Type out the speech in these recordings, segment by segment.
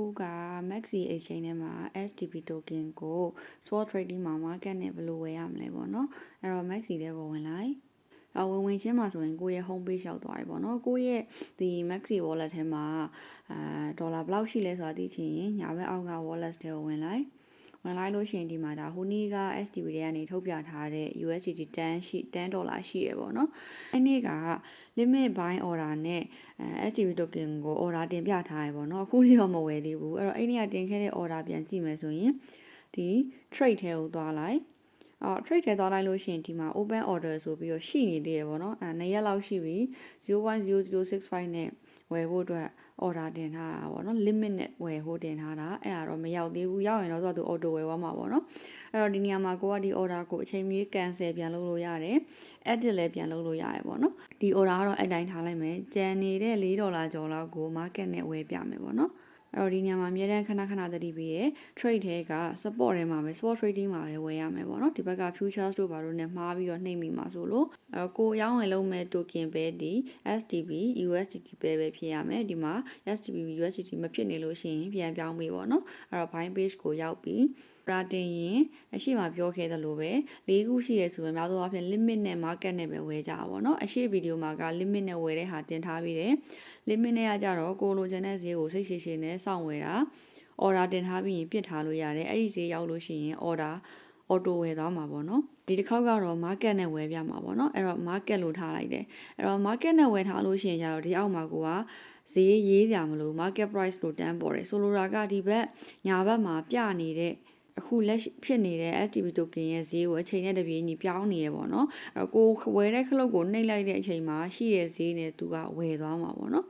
ခုက Maxi Exchange ထဲမှာ STP token ကို spot trading မှာ market နဲ့ဘယ်လိုဝယ်ရမလဲပေါ့နော်အဲ့တော့ Maxi ထဲကိုဝင်လိုက်ဝင်ချင်းမှာဆိုရင်ကိုယ့်ရဲ့ home page ရောက်သွားပြီပေါ့နော်ကိုယ့်ရဲ့ဒီ Maxi wallet ထဲမှာဒေါ်လာဘယ်လောက်ရှိလဲဆိုတာသိချင်ရင်ညာဘက်အောက်က wallet ထဲကိုဝင်လိုက်လို့ရှိရင်ဒီမှာဒါဟိုနေ့က STP တွေကနေထုတ်ပြထားတဲ့ USDT 10 ဒေါ်လာရှိရပေါ့နော်အဲ့နေ့က limit buy order နဲ့ STP token ကို order တင်ပြထားရပေါ့နော်အခုထိတော့မဝယ်သေးဘူးအဲ့တော့အဲ့နေ့ကတင်ခဲ့တဲ့ order ပြန်ကြည့်မယ်ဆိုရင်ဒီ trade ထဲကိုသွားလိုက်trade ထဲသွားလိုက်လို့ရှိရင်ဒီမှာ open order ဆိုပြီးတော့ရှိနေသေးရပေါ့နော်2ရက်လောက်ရှိပြီ 0.0065 နဲ့ဝယ်ဖို့အတွက် order တင်ထားတာပေါ့နော် limit နဲ့ဝယ်ဖို့တင်ထားတာအဲ့ဒါတော့မရောက်သေးဘူးရောက်ရင်တော့သူ auto ဝယ်သွားမှာပေါ့နော်အဲ့တော့ဒီနေရာမှာကိုကဒီ order ကိုအချိန်မီ cancel ပြန်လုပ်လို့ရတယ် edit လည်းပြန်လုပ်လို့ရတယ်ပေါ့နော်ဒီ order ကတော့အဲ့တိုင်းထားလိုက်မယ်ကျန်နေတဲ့$4ကျော်လောက်ကို market နဲ့ဝယ်ပြမယ်ပေါ့နော်အဲ့တော့ဒီညမှာအများတန်းခဏသတိပေးရ trade ထဲက support ထဲမှာပဲ spot trading မှာပဲဝယ်ရမယ်ပေါ့နော်ဒီဘက်က futures တို့ဘာလို့နဲ့မှားပြီးတော့နှိမ့်မိမှာဆိုလို့အဲ့တော့ကိုရောင်းဝယ်လုပ်မဲ့ token ပဲဒီ STP USDT ပဲဖြစ်ရမယ်ဒီမှာ STP USDT မဖြစ်နေလို့ရှိရင်ပြန်ပြောင်းပေးပေါ့နော်အဲ့တော့ buy page ကိုရောက်ပြီးရာတင်ရင်အရှိမပြောခဲ့သလိုပဲ၄ခုရှိရဆိုရင်များသောအားဖြင့် limit နဲ့ market နဲ့ပဲဝယ်ကြပါပေါ့နော်အရှိဗီဒီယိုမှာက limit နဲ့ဝယ်တဲ့ဟာတင်ထားပြီးတယ် limit နဲ့ကကြတော့ကိုလိုချင်တဲ့ဈေးကိုစိတ်ရှည်နဲ့စောင့်ဝယ်တာ order တင်ထားပြီးရင်ပြစ်ထားလို့ရတယ်အဲ့ဒီဈေးရောက်လို့ရှိရင် order auto ဝယ်သွားမှာပေါ့နော်ဒီတစ်ခေါက်ကတော့ market နဲ့ဝယ်ပြမှာပေါ့နော်အဲ့တော့ market လို့ထားလိုက်တယ်အဲ့တော့ market နဲ့ဝယ်ထားလို့ရှိရင်ကျတော့ဒီအောက်မှာကိုကဈေးရေးစရာမလို market price လို့တန်းပေါ်တယ်ဆိုလိုတာကဒီဘက်ညာဘက်မှာပြနေတဲ့အခုလက်ဖြစ်နေတဲ့ STP token ရဲ့ဈေးကိုအချိန်နဲ့တပြေးညီပြောင်းနေရပေါ့နော်အဲ့တော့ကိုဝယ်တဲ့ခလုတ်ကိုနှိပ်လိုက်တဲ့အချိန်မှာရှိတဲ့ဈေးနဲ့သူကဝယ်သွားမှာပေါ့နော်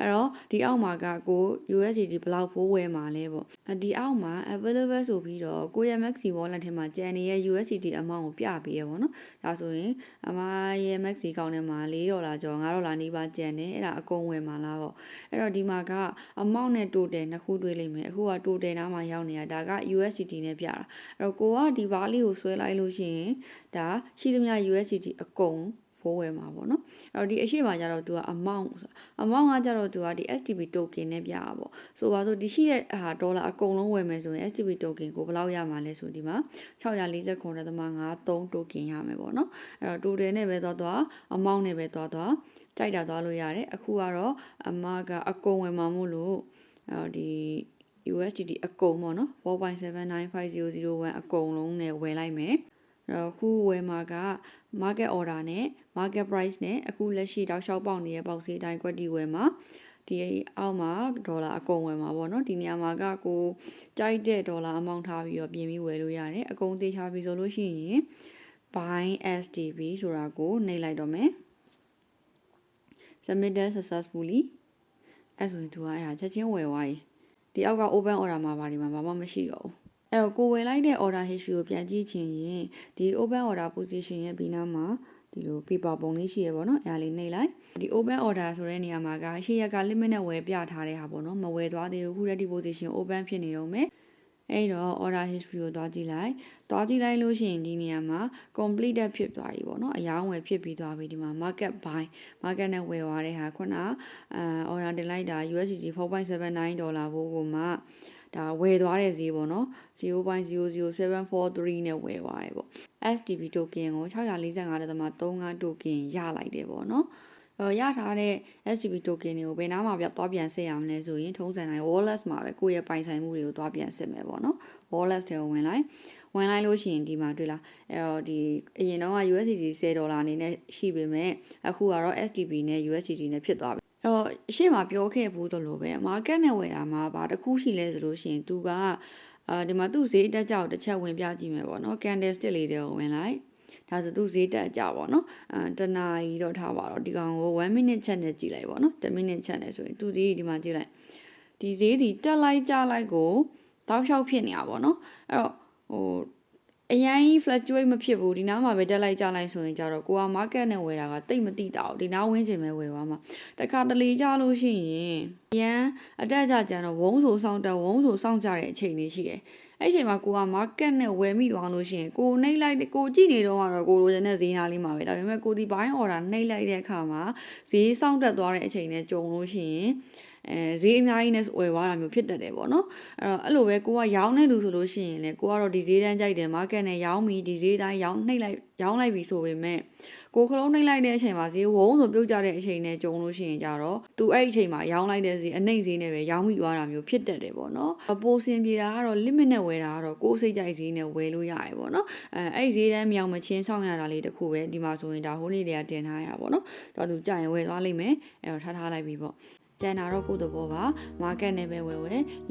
အဲ့တော့ဒီအောက်မှာကကို USDT ဘလောက်ဖိုးဝယ်မှာလဲပေါ့ဒီအောက်မှာ available ဆိုပြီးတော့ကိုရဲ့ Maxi wallet ထဲမှာကျန်နေတဲ့ USDT amount ကိုပြပေးရပေါ့နော်ဒါဆိုရင်အမရဲ့ Maxi account ထဲမှာ$4ကျော်$5နီးပါးကျန်တယ်အဲ့ဒါအကုန်ဝယ်မှာလားပေါ့အဲ့တော့ဒီမှာက amount နဲ့ total နှစ်ခုတွေ့လိမ့်မယ်အခုက total နားမှာရောက်နေတာဒါက USDT နဲ့ပြတာအဲ့တော့ကိုကဒီဘားလေးကိုဆွဲလိုက်လို့ရှိရင်ဒါရှိသမျှ USDT အကုန်ဖိုးဝယ်မှာပေါ့နော်အဲ့တော့ဒီအရှိမကျတော့သူက amount ကကျတော့သူကဒီ STP token နဲ့ပြတာပေါ့ဆိုပါစို့ဒီရှိတဲ့ဒေါ်လာအကုန်လုံးဝယ်မယ်ဆိုရင် STP token ကိုဘယ်လောက်ရမှာလဲဆိုဒီမှာ649.53 token ရမယ်ပေါ့နော်အဲ့တော့ total နဲ့ပဲသွား amount နဲ့ပဲသွားကြိုက်တာသွားလို့ရတယ်အခုကတော့အမကအကုန်ဝယ်မှာမို့လို့ဒီ USDT အကုန်ပေါ့နော် 4.795001 အကုန်လုံးနဲ့ဝယ်လိုက်မယ်အခုဝယ်မှာက market order နဲ့ market price နဲ့အခုလက်ရှိတောက်လျှောက်ပေါက်နေတဲ့ပေါက်ဈေးတိုင်းကွက်တီဝယ်မှာဒီအောက်မှာဒေါ်လာအကုန်ဝယ်မှာပေါ့နော်ဒီနေရာမှာကကိုကြိုက်တဲ့ဒေါ်လာအမောင်းထားပြီးတော့ပြင်ပြီးဝယ်လို့ရတယ်အကုန်သေးချပြီးဆိုလို့ရှိရင် buy STP ဆိုတာကိုနှိပ်လိုက်တော့မယ် submitted successfully အဲ့ဆိုရင်သူကအဲ့ဒါချက်ချင်းဝယ်သွားပြီဒီအောက်က open order မှာပါဒီမှာဘာမှမရှိတော့ဘူးအဲ့တော့ကိုဝယ်လိုက်တဲ့ order history ကိုပြန်ကြည့်ချင်ရင်ဒီ open order position ရဲ့ပြီးနားမှာဒီလို paper ပုံလေးရှိရပေါ့နော်အဲ့ဒါလေးနှိပ်လိုက်ဒီ open order ဆိုတဲ့နေရာမှာကရှေ့ရက်က limit နဲ့ဝယ်ပြထားတဲ့ဟာပေါ့နော်မဝယ်သွားသေးဘူးခုတည်းဒီ position open ဖြစ်နေတော့မယ်အဲ့တော့ order history ကိုသွားကြည့်လိုက်လို့ရှိရင်ဒီနေရာမှာ completed ဖြစ်သွားပြီပေါ့နော်အယောင်းဝယ်ဖြစ်ပြီးသွားပြီဒီမှာ market buy market နဲ့ဝယ်သွားတဲ့ဟာခုနorder တင်လိုက်တာ USDT 4.79 ဒေါ်လာဘိုးကိုမှဒါဝယ်သွားတဲ့ဈေးပေါ့နော် 0.00743 နဲ့ဝယ်သွားတယ်ပေါ့ STP token ကို645.35 token ရလိုက်တယ်ပေါ့နော်ရထားတဲ့ STP token တွေကိုဘယ်နားမှာသွားပြန်စစ်ရမလဲဆိုရင်ထုံးစံတိုင်း wallet မှာပဲကိုယ့်ရဲ့ပိုင်ဆိုင်မှုတွေကိုသွားပြန်စစ်မယ်ပေါ့နော် wallet တွေကိုဝင်လိုက်လို့ရှိရင်ဒီမှာတွေ့လားအဲ့တော့ဒီအရင်တော့က USDT $10အနေနဲ့ရှိပေမဲ့အခုကတော့ STP နဲ့ USDT နဲ့ဖြစ်သွားပြီအဲ့တော့အရှိမပြောခဲ့ဘူးသလိုပဲ market နဲ့ဝယ်တာမှာဘာတစ်ခုရှိလဲဆိုလို့ရှိရင်သူကဒီမှာသူ့ဈေးတက်ကြောက်တစ်ချက်ဝင်ပြကြည့်မယ်ပေါ့နော် candlestick လေးတွေကိုဝင်လိုက်ဒါဆိုသူဈေးတက်ကြပါတော့တနာရီတော့ထားပါတော့ဒီကောင်ကို1 minute ချက်နဲ့ကြည့်လိုက်ပေါ့နော်1 minute ချက်နဲ့ဆိုရင်သူဒီမှာကြည့်လိုက်ဒီဈေးဒီတက်လိုက်ကြလိုက်ကိုတောက်လျှောက်ဖြစ်နေတာပေါ့နော်အဲ့တော့အရင် fluctuate မဖြစ်ဘူးဒီနားမှာပဲတက်လိုက်ကြလိုက်ဆိုရင်ကြတော့ကိုက market နဲ့ဝယ်တာကတိတ်မတိတာဘူးဒီနားဝင်းချင်ပဲဝယ်သွားမှာတခါတလေကြလို့ရှိရင်အရန်အတက်ကြကြတော့ဝုန်းဆိုစောင့်တက်ဝုန်းဆိုစောင့်ကြတဲ့အချိန်လေးရှိတယ်အဲ့ချိန်မှာကိုက market နဲ့ဝယ်မိသွားလို့ရှိရင်ကိုနှိပ်လိုက်ကိုကြည့်နေတော့ကတော့ကိုလိုချင်တဲ့ဈေးနားလေးမှာပဲဒါပေမဲ့ကိုဒီ buy order နှိပ်လိုက်တဲ့အခါမှာဈေးစောင့်တက်သွားတဲ့အချိန်နဲ့ကြုံလို့ရှိရင် ဈေးအများကြီးနဲ့ဝယ်သွားတာမျိုးဖြစ်တတ်တယ်ပေါ့နော်အဲ့လိုပဲကိုကရောင်းနေလို့ဆိုလို့ရှိရင်လေကိုကတော့ဒီဈေးတန်းကြိုက်တယ် market နဲ့ရောင်းပြီးဒီဈေးတိုင်းရောင်းလိုက်ပြီဆိုပေမဲ့ကိုခလုံးနှိမ့်လိုက်တဲ့အချိန်မှာဈေးဝုန်းဆိုပြုတ်ကြတဲ့အချိန်နဲ့ကြုံလို့ရှိရင်ကြတော့သူအဲ့ဒီအချိန်မှာရောင်းလိုက်တဲ့ဈေးအနှိမ့်ဈေးနဲ့ပဲရောင်းမိသွားတာမျိုးဖြစ်တတ်တယ်ပေါ့နော်ပိုစင်ပြေတာကတော့ limit နဲ့ဝယ်တာကတော့ကိုယ်စိတ်ကြိုက်ဈေးနဲ့ဝယ်လို့ရတယ်ပေါ့နော်အဲ့ဒီဈေးတန်းမြောင်မချင်းဆောင်ရတာလေးတစ်ခုပဲဒီမှာဆိုရင်ဒါဟိုနေ့တွေကတင်ထားရပါပေါ့နော်တော်သူကြိုင်ဝယ်သွားလိမ့်မယ်အဲ့တော့ထားလိုက်ပြီပေါ့ကျန်တာတော့ကိုယ့်သဘောပါ market နဲ့ပဲဝယ်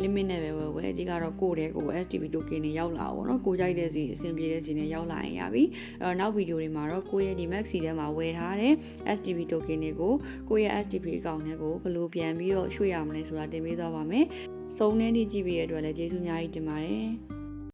limit နဲ့ပဲဝယ်ဒီကတော့ကိုယ့်တဲ့ကို STP token တွေရောက်လာပါတော့ကိုကြိုက်တဲ့စီအဆင်ပြေတဲ့စီနဲ့ရောက်လာရင်ရပြီအဲ့တော့နောက်ဗီဒီယိုတွေမှာတော့ကိုယ့်ရဲ့ဒီ Maxi ထဲမှာဝယ်ထားတဲ့ STP token တွေကိုကိုယ့်ရဲ့ STP account ထဲကိုဘယ်လိုပြန်ပြီးတော့ရွှေ့ရမလဲဆိုတာတင်ပေးသွားပါမယ်စုံနေကြည့်ပြီးရတဲ့အတွက်လည်းကျေးဇူးအများကြီးတင်ပါတယ်